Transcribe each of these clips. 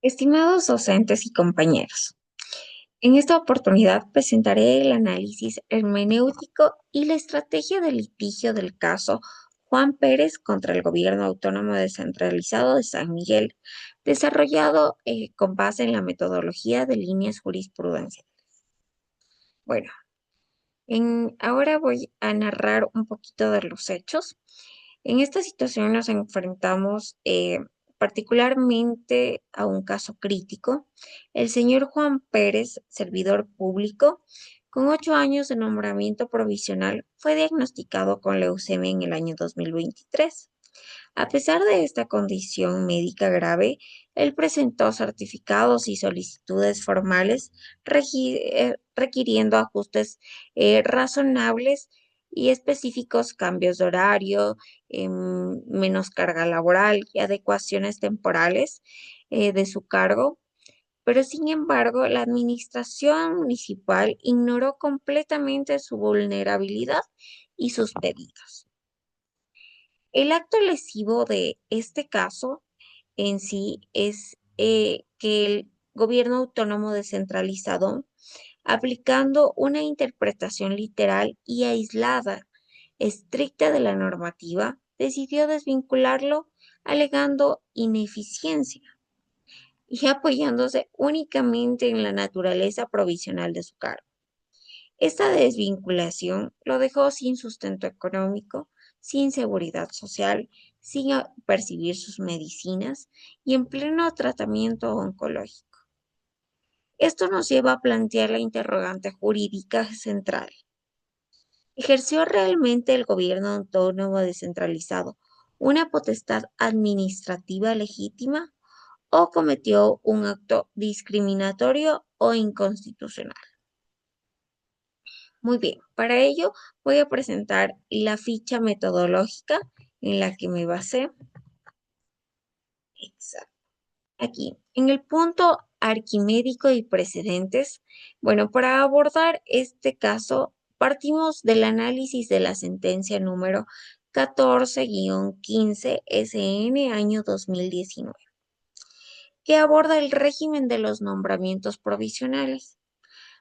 Estimados docentes y compañeros, en esta oportunidad presentaré el análisis hermenéutico y la estrategia de litigio del caso Juan Pérez contra el Gobierno Autónomo Descentralizado de San Miguel, desarrollado con base en la metodología de líneas jurisprudenciales. Bueno, ahora voy a narrar un poquito de los hechos. En esta situación nos enfrentamos particularmente a un caso crítico. El señor Juan Pérez, servidor público, con 8 años de nombramiento provisional, fue diagnosticado con leucemia en el año 2023. A pesar de esta condición médica grave, él presentó certificados y solicitudes formales requiriendo ajustes razonables y específicos, cambios de horario, menos carga laboral y adecuaciones temporales de su cargo. Pero sin embargo, la administración municipal ignoró completamente su vulnerabilidad y sus pedidos. El acto lesivo de este caso en sí es que el gobierno autónomo descentralizado, aplicando una interpretación literal y aislada, estricta de la normativa, decidió desvincularlo alegando ineficiencia y apoyándose únicamente en la naturaleza provisional de su cargo. Esta desvinculación lo dejó sin sustento económico, sin seguridad social, sin percibir sus medicinas y en pleno tratamiento oncológico. Esto nos lleva a plantear la interrogante jurídica central. ¿Ejerció realmente el gobierno autónomo descentralizado una potestad administrativa legítima o cometió un acto discriminatorio o inconstitucional? Muy bien, para ello voy a presentar la ficha metodológica en la que me basé. Exacto. Aquí, en el punto arquimédico y precedentes, bueno, para abordar este caso, partimos del análisis de la sentencia número 14-15 SN año 2019, que aborda el régimen de los nombramientos provisionales.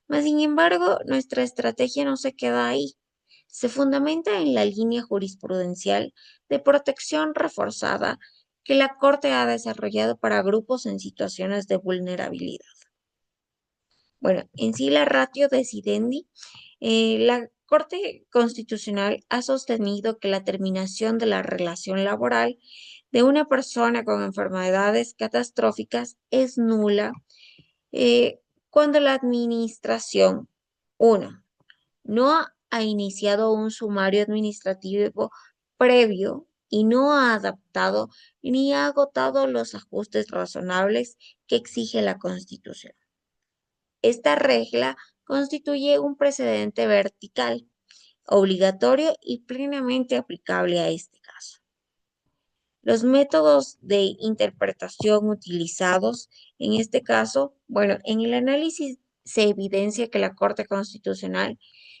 Mas, sin embargo, nuestra estrategia no se queda ahí. Se fundamenta en la línea jurisprudencial de protección reforzada que la Corte ha desarrollado para grupos en situaciones de vulnerabilidad. Bueno, en sí la ratio decidendi, la Corte Constitucional ha sostenido que la terminación de la relación laboral de una persona con enfermedades catastróficas es nula eh, cuando la administración, uno, no ha iniciado un sumario administrativo previo y no ha adaptado ni ha agotado los ajustes razonables que exige la Constitución. Esta regla constituye un precedente vertical, obligatorio y plenamente aplicable a este caso. Los métodos de interpretación utilizados en este caso, bueno, en el análisis se evidencia que la Corte Constitucional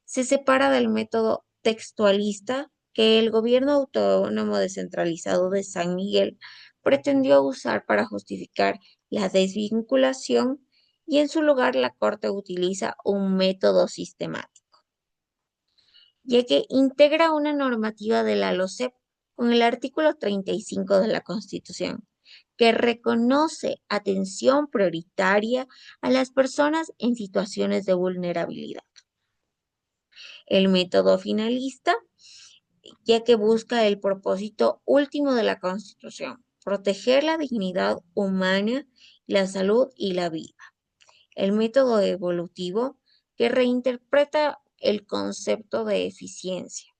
se separa del método textualista que el gobierno autónomo descentralizado de San Miguel pretendió usar para justificar la desvinculación y en su lugar la Corte utiliza un método sistemático, ya que integra una normativa de la LOCEP con el artículo 35 de la Constitución, que reconoce atención prioritaria a las personas en situaciones de vulnerabilidad. El método finalista, ya que busca el propósito último de la Constitución, proteger la dignidad humana, la salud y la vida. El método evolutivo, que reinterpreta el concepto de eficiencia,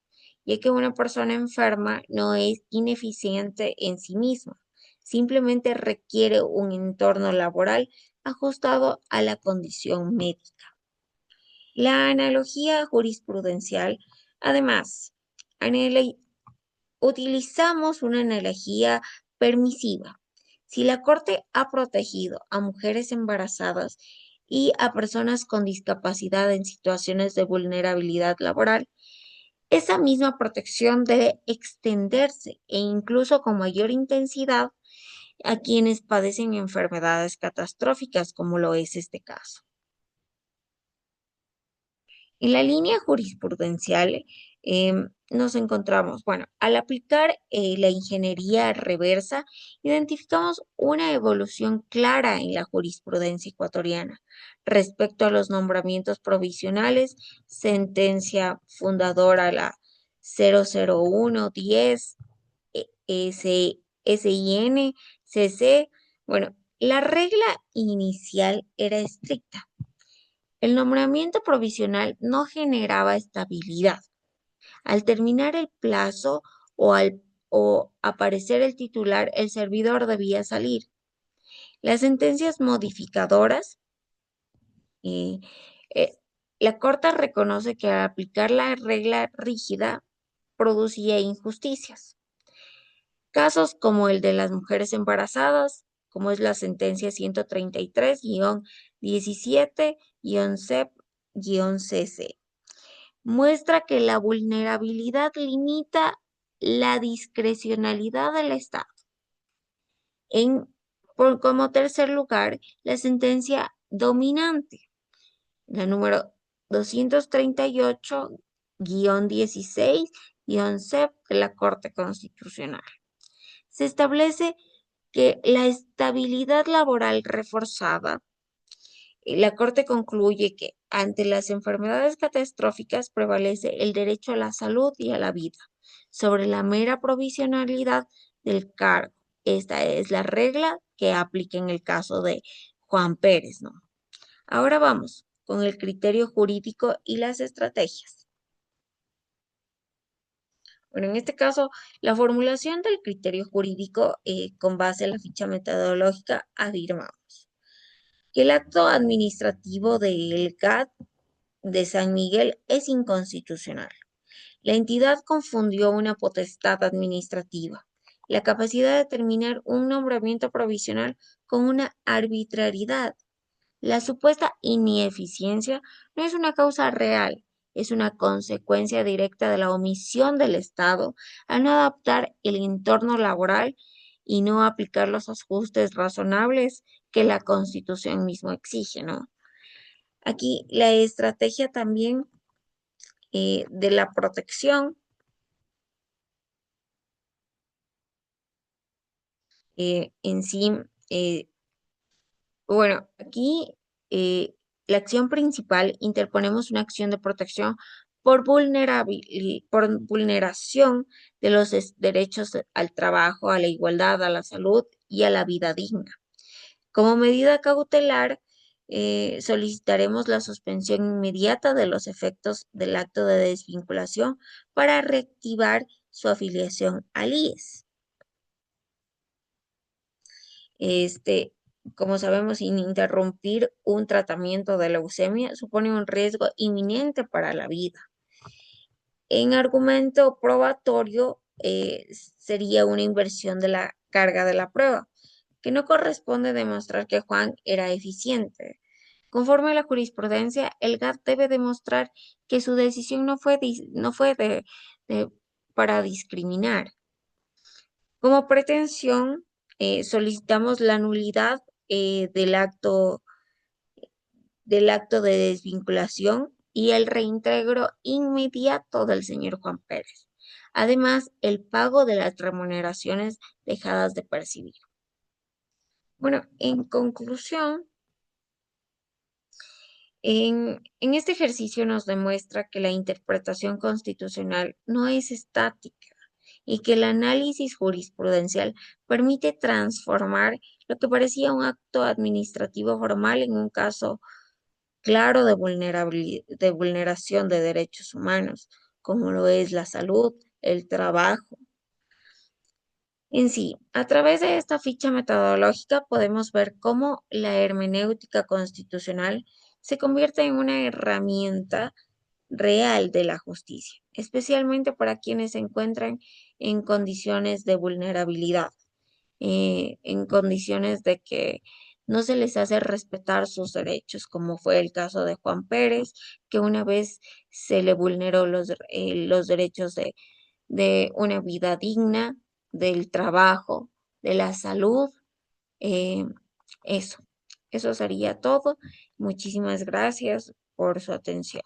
ya que una persona enferma no es ineficiente en sí misma, simplemente requiere un entorno laboral ajustado a la condición médica. La analogía jurisprudencial, además, anala- utilizamos una analogía permisiva. Si la Corte ha protegido a mujeres embarazadas y a personas con discapacidad en situaciones de vulnerabilidad laboral, esa misma protección debe extenderse e incluso con mayor intensidad a quienes padecen enfermedades catastróficas, como lo es este caso. En la línea jurisprudencial nos encontramos, bueno, al aplicar la ingeniería reversa, identificamos una evolución clara en la jurisprudencia ecuatoriana respecto a los nombramientos provisionales, sentencia fundadora la 00110 SIN CC. Bueno, la regla inicial era estricta. El nombramiento provisional no generaba estabilidad. Al terminar el plazo o aparecer el titular, el servidor debía salir. Las sentencias modificadoras, eh, eh, la Corte reconoce que al aplicar la regla rígida producía injusticias. Casos como el de las mujeres embarazadas, como es la sentencia 133-17-CEP-CC, muestra que la vulnerabilidad limita la discrecionalidad del Estado. Como tercer lugar, la sentencia dominante, la número 238-16-CEP de la Corte Constitucional. Se establece que la estabilidad laboral reforzada, la Corte concluye que ante las enfermedades catastróficas prevalece el derecho a la salud y a la vida sobre la mera provisionalidad del cargo. Esta es la regla que aplica en el caso de Juan Pérez, ¿no? Ahora vamos con el criterio jurídico y las estrategias. Bueno, en este caso, la formulación del criterio jurídico con base en la ficha metodológica afirmamos que el acto administrativo del GAT de San Miguel es inconstitucional. La entidad confundió una potestad administrativa, la capacidad de determinar un nombramiento provisional con una arbitrariedad. La supuesta ineficiencia no es una causa real, es una consecuencia directa de la omisión del Estado al no adaptar el entorno laboral y no aplicar los ajustes razonables que la Constitución mismo exige, ¿no? Aquí la estrategia también de la protección en sí, eh, bueno, aquí la acción principal, interponemos una acción de protección por vulneración de los derechos al trabajo, a la igualdad, a la salud y a la vida digna. Como medida cautelar, solicitaremos la suspensión inmediata de los efectos del acto de desvinculación para reactivar su afiliación al IES. Este, como sabemos, interrumpir un tratamiento de leucemia supone un riesgo inminente para la vida. En argumento probatorio, sería una inversión de la carga de la prueba, que no corresponde demostrar que Juan era eficiente. Conforme a la jurisprudencia, el GAT debe demostrar que su decisión no fue para discriminar. Como pretensión, solicitamos la nulidad del acto de desvinculación y el reintegro inmediato del señor Juan Pérez. Además, el pago de las remuneraciones dejadas de percibir. Bueno, en conclusión, en este ejercicio nos demuestra que la interpretación constitucional no es estática y que el análisis jurisprudencial permite transformar lo que parecía un acto administrativo formal en un caso claro de vulneración de derechos humanos, como lo es la salud, el trabajo. En sí, a través de esta ficha metodológica podemos ver cómo la hermenéutica constitucional se convierte en una herramienta real de la justicia, especialmente para quienes se encuentran en condiciones de vulnerabilidad, en condiciones de que no se les hace respetar sus derechos, como fue el caso de Juan Pérez, que una vez se le vulneró los derechos de una vida digna, del trabajo, de la salud Eh, eso, eso sería todo. Muchísimas gracias por su atención.